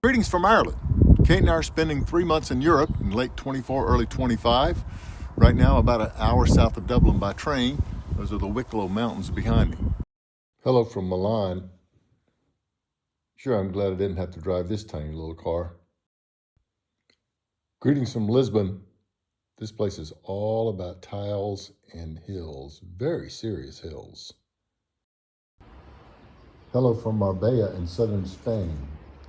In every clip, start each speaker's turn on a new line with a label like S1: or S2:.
S1: Greetings from Ireland. Kate and I are spending 3 months in Europe in late 24, early 25. Right now, about an hour south of Dublin by train. Those are the Wicklow Mountains behind me. Hello from Milan. Sure, I'm glad I didn't have to drive this tiny little car. Greetings from Lisbon. This place is all about tiles and hills, very serious hills. Hello from Marbella in southern Spain.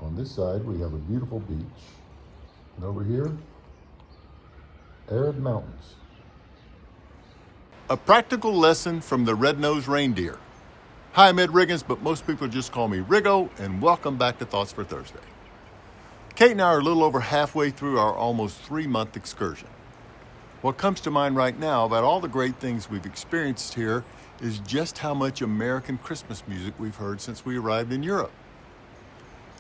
S1: On this side, we have a beautiful beach. And over here, arid mountains. A practical lesson from the red-nosed reindeer. Hi, I'm Ed Riggins, but most people just call me Riggo, and welcome back to Thoughts for Thursday. Kate and I are a little over halfway through our almost 3-month excursion. What comes to mind right now about all the great things we've experienced here is just how much American Christmas music we've heard since we arrived in Europe.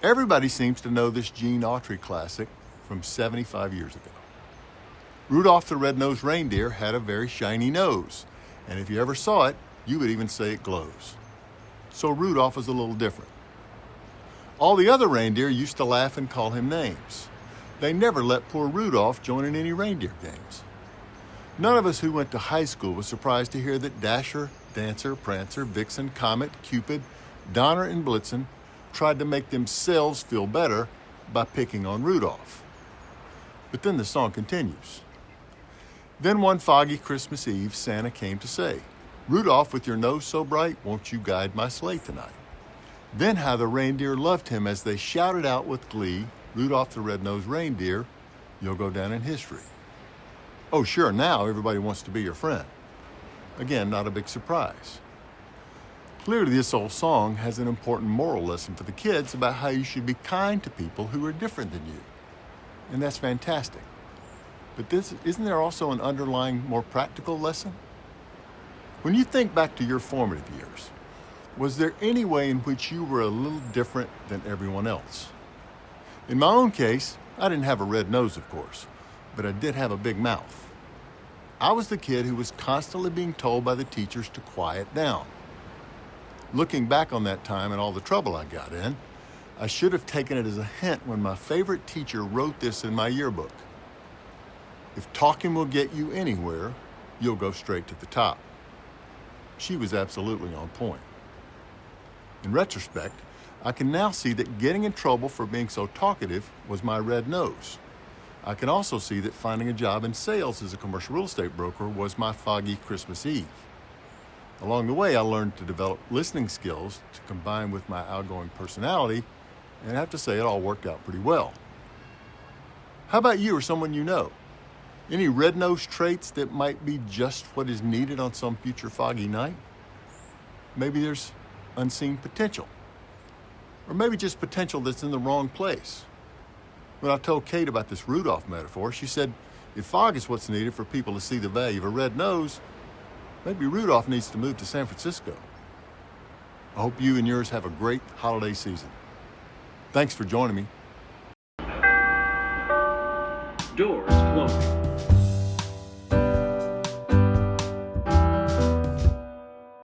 S1: Everybody seems to know this Gene Autry classic from 75 years ago. Rudolph the Red-Nosed Reindeer had a very shiny nose, and if you ever saw it, you would even say it glows. So Rudolph is a little different. All the other reindeer used to laugh and call him names. They never let poor Rudolph join in any reindeer games. None of us who went to high school was surprised to hear that Dasher, Dancer, Prancer, Vixen, Comet, Cupid, Donner, and Blitzen tried to make themselves feel better by picking on Rudolph. But then the song continues. Then one foggy Christmas Eve, Santa came to say, "Rudolph, with your nose so bright, won't you guide my sleigh tonight?" Then how the reindeer loved him as they shouted out with glee, "Rudolph the Red-Nosed Reindeer, you'll go down in history." Oh, sure, now everybody wants to be your friend. Again, not a big surprise. Clearly, this old song has an important moral lesson for the kids about how you should be kind to people who are different than you. And that's fantastic. But isn't there also an underlying, more practical lesson? When you think back to your formative years, was there any way in which you were a little different than everyone else? In my own case, I didn't have a red nose, of course, but I did have a big mouth. I was the kid who was constantly being told by the teachers to quiet down. Looking back on that time and all the trouble I got in, I should have taken it as a hint when my favorite teacher wrote this in my yearbook. If talking will get you anywhere, you'll go straight to the top. She was absolutely on point. In retrospect, I can now see that getting in trouble for being so talkative was my red nose. I can also see that finding a job in sales as a commercial real estate broker was my foggy Christmas Eve. Along the way, I learned to develop listening skills to combine with my outgoing personality, and I have to say it all worked out pretty well. How about you or someone you know? Any red-nosed traits that might be just what is needed on some future foggy night? Maybe there's unseen potential. Or maybe just potential that's in the wrong place. When I told Kate about this Rudolph metaphor, she said, if fog is what's needed for people to see the value of a red nose, maybe Rudolph needs to move to San Francisco. I hope you and yours have a great holiday season. Thanks for joining me.
S2: Doors closing.